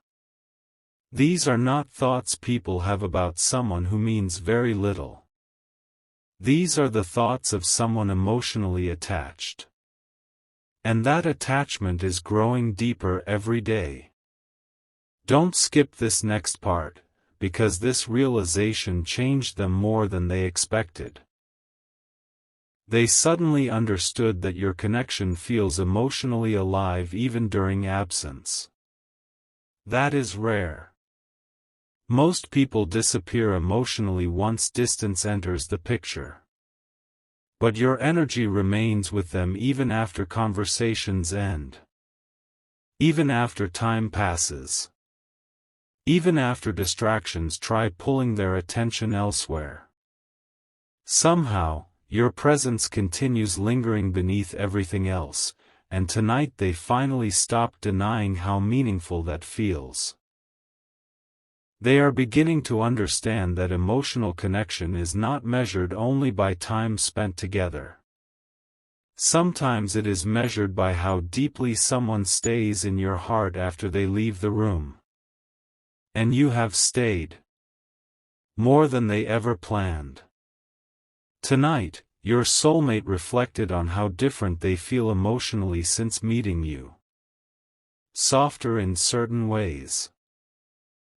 These are not thoughts people have about someone who means very little. These are the thoughts of someone emotionally attached. And that attachment is growing deeper every day. Don't skip this next part, because this realization changed them more than they expected. They suddenly understood that your connection feels emotionally alive even during absence. That is rare. Most people disappear emotionally once distance enters the picture. But your energy remains with them even after conversations end. Even after time passes. Even after distractions try pulling their attention elsewhere. Somehow, your presence continues lingering beneath everything else, and tonight they finally stopped denying how meaningful that feels. They are beginning to understand that emotional connection is not measured only by time spent together. Sometimes it is measured by how deeply someone stays in your heart after they leave the room. And you have stayed. More than they ever planned. Tonight, your soulmate reflected on how different they feel emotionally since meeting you. softer in certain ways,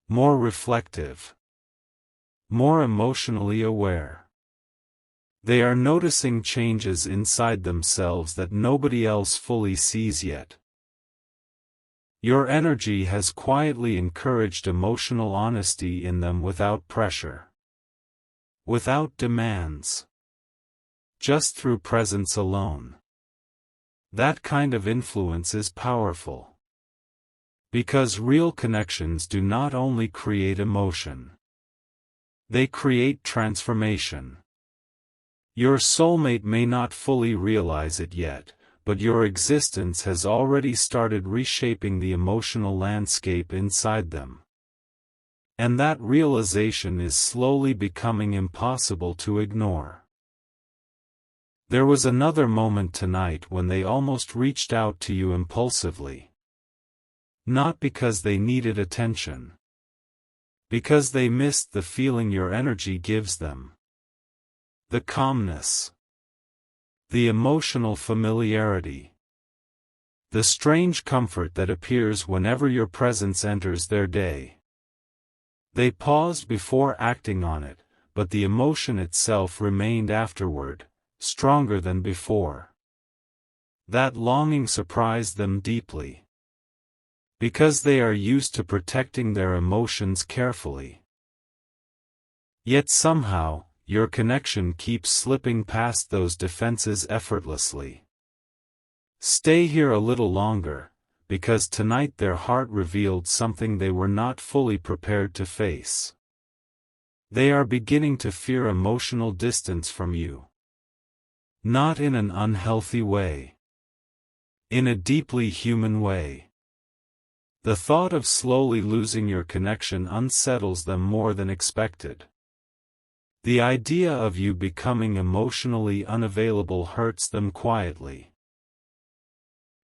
more reflective, more emotionally aware. They are noticing changes inside themselves that nobody else fully sees yet. Your energy has quietly encouraged emotional honesty in them without pressure, without demands, just through presence alone. That kind of influence is powerful, because real connections do not only create emotion, they create transformation. Your soulmate may not fully realize it yet, but your existence has already started reshaping the emotional landscape inside them. And that realization is slowly becoming impossible to ignore. There was another moment tonight when they almost reached out to you impulsively. Not because they needed attention, because they missed the feeling your energy gives them. The calmness, the emotional familiarity, the strange comfort that appears whenever your presence enters their day. They paused before acting on it, but the emotion itself remained afterward, stronger than before. That longing surprised them deeply, because they are used to protecting their emotions carefully. Yet somehow, your connection keeps slipping past those defenses effortlessly. Stay here a little longer, because tonight their heart revealed something they were not fully prepared to face. They are beginning to fear emotional distance from you. Not in an unhealthy way. In a deeply human way. The thought of slowly losing your connection unsettles them more than expected. The idea of you becoming emotionally unavailable hurts them quietly.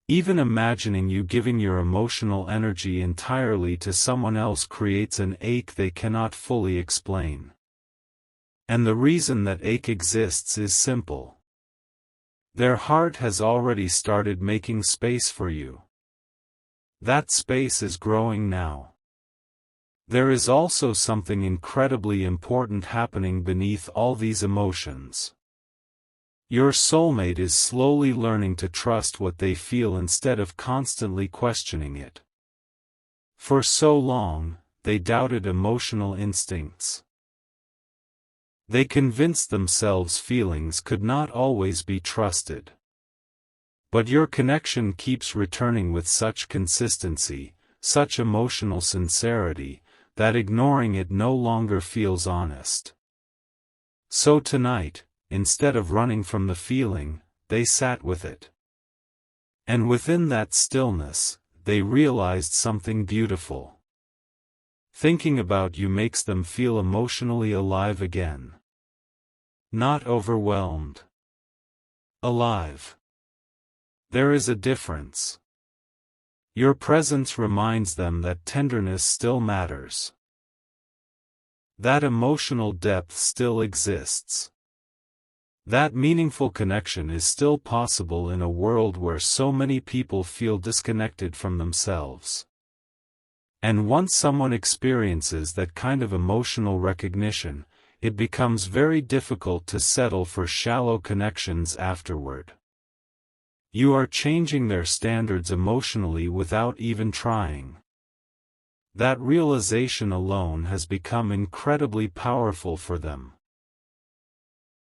Even imagining you giving your emotional energy entirely to someone else creates an ache they cannot fully explain. And the reason that ache exists is simple. Their heart has already started making space for you. That space is growing now. There is also something incredibly important happening beneath all these emotions. Your soulmate is slowly learning to trust what they feel instead of constantly questioning it. For so long, they doubted emotional instincts. They convinced themselves feelings could not always be trusted. But your connection keeps returning with such consistency, such emotional sincerity, that ignoring it no longer feels honest. So tonight, instead of running from the feeling, they sat with it. And within that stillness, they realized something beautiful. Thinking about you makes them feel emotionally alive again. Not overwhelmed. Alive. There is a difference. Your presence reminds them that tenderness still matters. That emotional depth still exists. That meaningful connection is still possible in a world where so many people feel disconnected from themselves. And once someone experiences that kind of emotional recognition, it becomes very difficult to settle for shallow connections afterward. You are changing their standards emotionally without even trying. That realization alone has become incredibly powerful for them.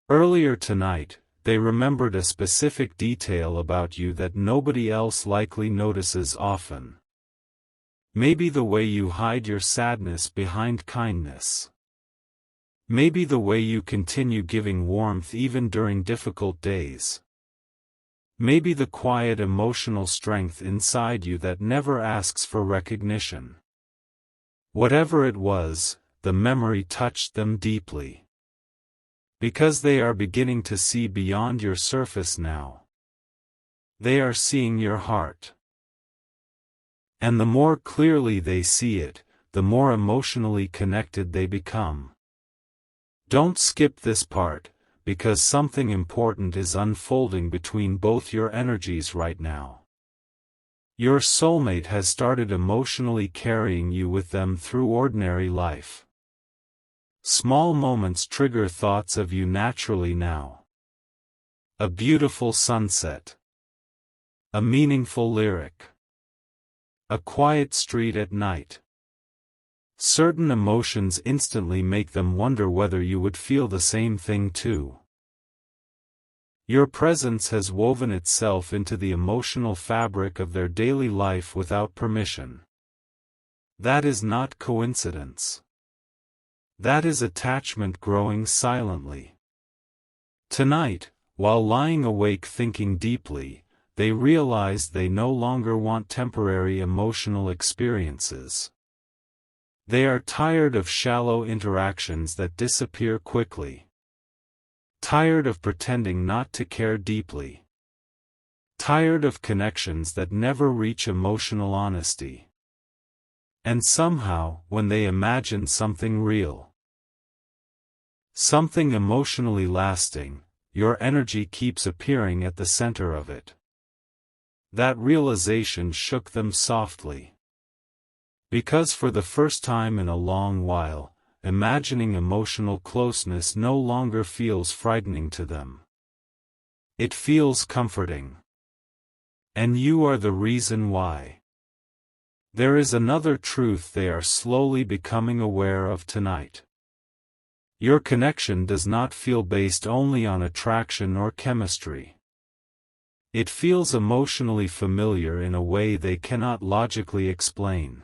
Earlier tonight, they remembered a specific detail about you that nobody else likely notices often. Maybe the way you hide your sadness behind kindness. Maybe the way you continue giving warmth even during difficult days. Maybe the quiet emotional strength inside you that never asks for recognition. Whatever it was, the memory touched them deeply. Because they are beginning to see beyond your surface now. They are seeing your heart. And the more clearly they see it, the more emotionally connected they become. Don't skip this part, because something important is unfolding between both your energies right now. Your soulmate has started emotionally carrying you with them through ordinary life. Small moments trigger thoughts of you naturally now. A beautiful sunset. A meaningful lyric. A quiet street at night. Certain emotions instantly make them wonder whether you would feel the same thing too. Your presence has woven itself into the emotional fabric of their daily life without permission. That is not coincidence. That is attachment growing silently. Tonight, while lying awake thinking deeply, they realize they no longer want temporary emotional experiences. They are tired of shallow interactions that disappear quickly. Tired of pretending not to care deeply. Tired of connections that never reach emotional honesty. And somehow, when they imagine something real, something emotionally lasting, your energy keeps appearing at the center of it. That realization shook them softly. Because for the first time in a long while, imagining emotional closeness no longer feels frightening to them. It feels comforting. And you are the reason why. There is another truth they are slowly becoming aware of tonight. Your connection does not feel based only on attraction or chemistry. It feels emotionally familiar in a way they cannot logically explain.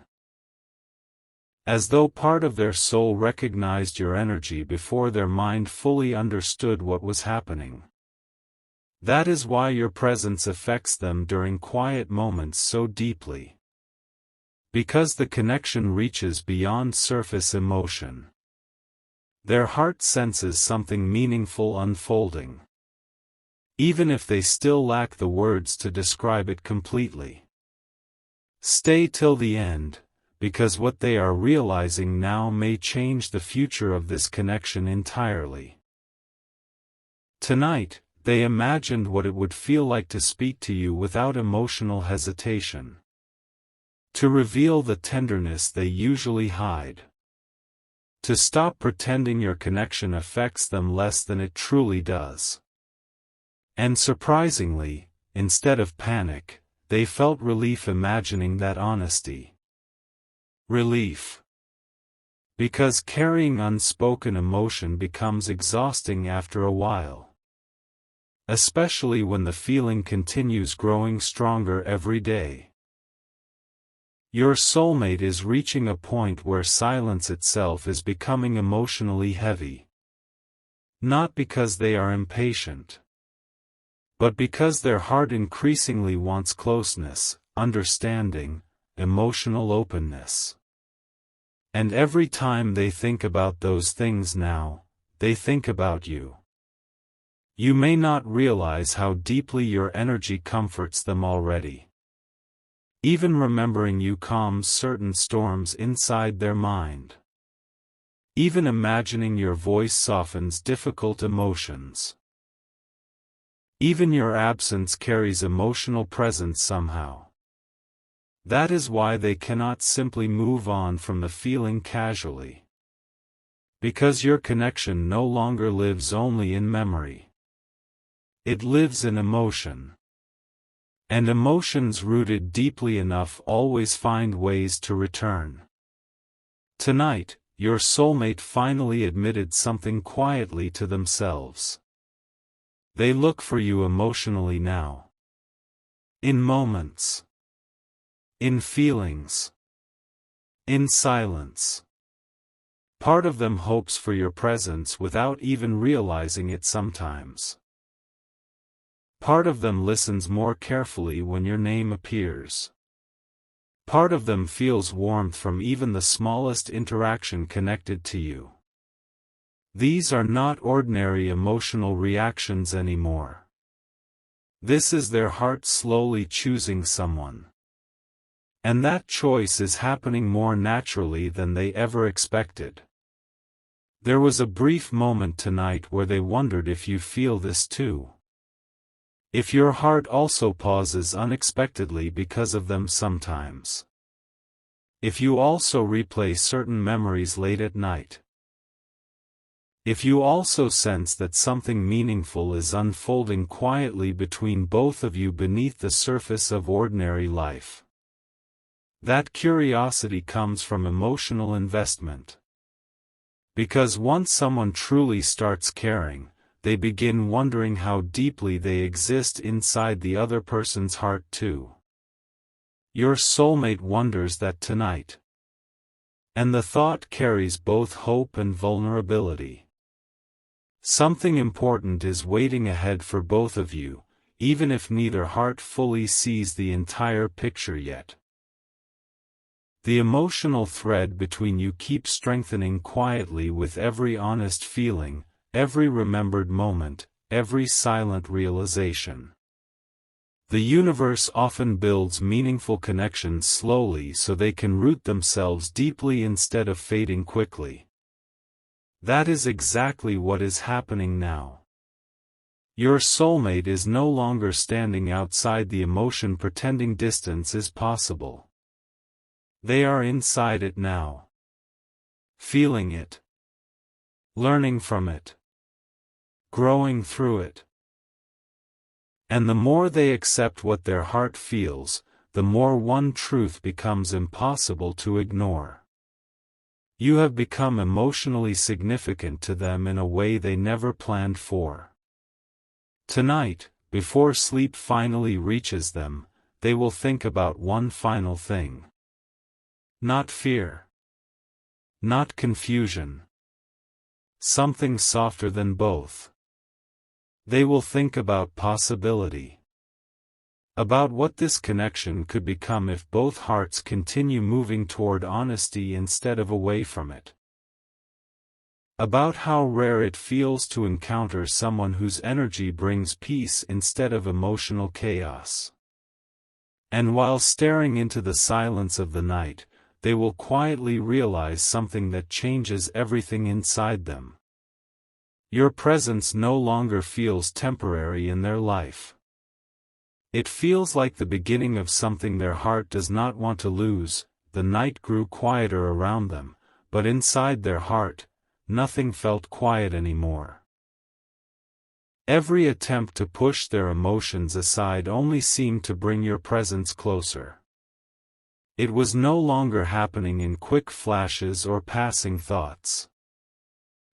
As though part of their soul recognized your energy before their mind fully understood what was happening. That is why your presence affects them during quiet moments so deeply. Because the connection reaches beyond surface emotion. Their heart senses something meaningful unfolding. Even if they still lack the words to describe it completely. Stay till the end, because what they are realizing now may change the future of this connection entirely. Tonight, they imagined what it would feel like to speak to you without emotional hesitation. To reveal the tenderness they usually hide. To stop pretending your connection affects them less than it truly does. And surprisingly, instead of panic, they felt relief imagining that honesty. Relief. Because carrying unspoken emotion becomes exhausting after a while. Especially when the feeling continues growing stronger every day. Your soulmate is reaching a point where silence itself is becoming emotionally heavy. Not because they are impatient. But because their heart increasingly wants closeness, understanding, emotional openness. And every time they think about those things now, they think about you. You may not realize how deeply your energy comforts them already. Even remembering you calms certain storms inside their mind. Even imagining your voice softens difficult emotions. Even your absence carries emotional presence somehow. That is why they cannot simply move on from the feeling casually. Because your connection no longer lives only in memory. It lives in emotion. And emotions rooted deeply enough always find ways to return. Tonight, your soulmate finally admitted something quietly to themselves. They look for you emotionally now. In moments. In feelings. In silence. Part of them hopes for your presence without even realizing it sometimes. Part of them listens more carefully when your name appears. Part of them feels warmth from even the smallest interaction connected to you. These are not ordinary emotional reactions anymore. This is their heart slowly choosing someone. And that choice is happening more naturally than they ever expected. There was a brief moment tonight where they wondered if you feel this too. If your heart also pauses unexpectedly because of them sometimes. If you also replay certain memories late at night. If you also sense that something meaningful is unfolding quietly between both of you beneath the surface of ordinary life. That curiosity comes from emotional investment. Because once someone truly starts caring, they begin wondering how deeply they exist inside the other person's heart too. Your soulmate wonders that tonight. And the thought carries both hope and vulnerability. Something important is waiting ahead for both of you, even if neither heart fully sees the entire picture yet. The emotional thread between you keeps strengthening quietly with every honest feeling, every remembered moment, every silent realization. The universe often builds meaningful connections slowly so they can root themselves deeply instead of fading quickly. That is exactly what is happening now. Your soulmate is no longer standing outside the emotion pretending distance is possible. They are inside it now. Feeling it. Learning from it. Growing through it. And the more they accept what their heart feels, the more one truth becomes impossible to ignore. You have become emotionally significant to them in a way they never planned for. Tonight, before sleep finally reaches them, they will think about one final thing. Not fear. Not confusion. Something softer than both. They will think about possibility. About what this connection could become if both hearts continue moving toward honesty instead of away from it. About how rare it feels to encounter someone whose energy brings peace instead of emotional chaos. And while staring into the silence of the night, they will quietly realize something that changes everything inside them. Your presence no longer feels temporary in their life. It feels like the beginning of something their heart does not want to lose. The night grew quieter around them, but inside their heart, nothing felt quiet anymore. Every attempt to push their emotions aside only seemed to bring your presence closer. It was no longer happening in quick flashes or passing thoughts.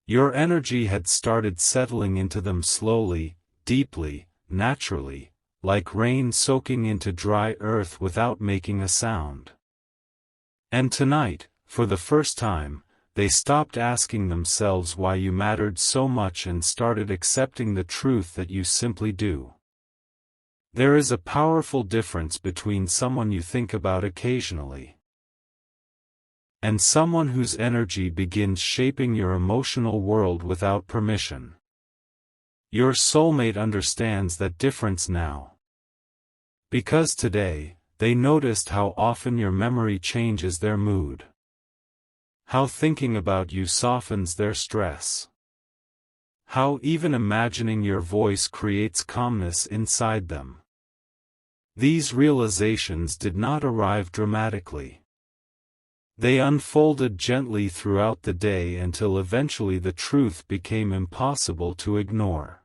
Your energy had started settling into them slowly, deeply, naturally, like rain soaking into dry earth without making a sound. And tonight, for the first time, they stopped asking themselves why you mattered so much and started accepting the truth that you simply do. There is a powerful difference between someone you think about occasionally and someone whose energy begins shaping your emotional world without permission. Your soulmate understands that difference now. Because today, they noticed how often your memory changes their mood. How thinking about you softens their stress. How even imagining your voice creates calmness inside them. These realizations did not arrive dramatically. They unfolded gently throughout the day until eventually the truth became impossible to ignore.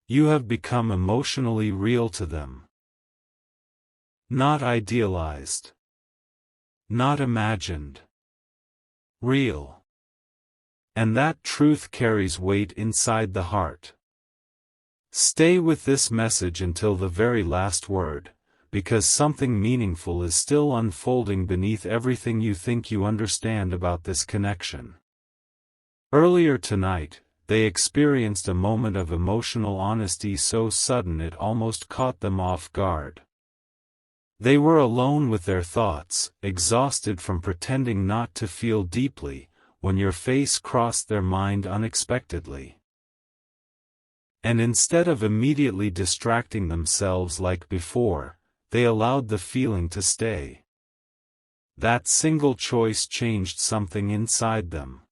You have become emotionally real to them. Not idealized. Not imagined. Real. And that truth carries weight inside the heart. Stay with this message until the very last word, because something meaningful is still unfolding beneath everything you think you understand about this connection. Earlier tonight, they experienced a moment of emotional honesty so sudden it almost caught them off guard. They were alone with their thoughts, exhausted from pretending not to feel deeply, when your face crossed their mind unexpectedly. And instead of immediately distracting themselves like before, they allowed the feeling to stay. That single choice changed something inside them.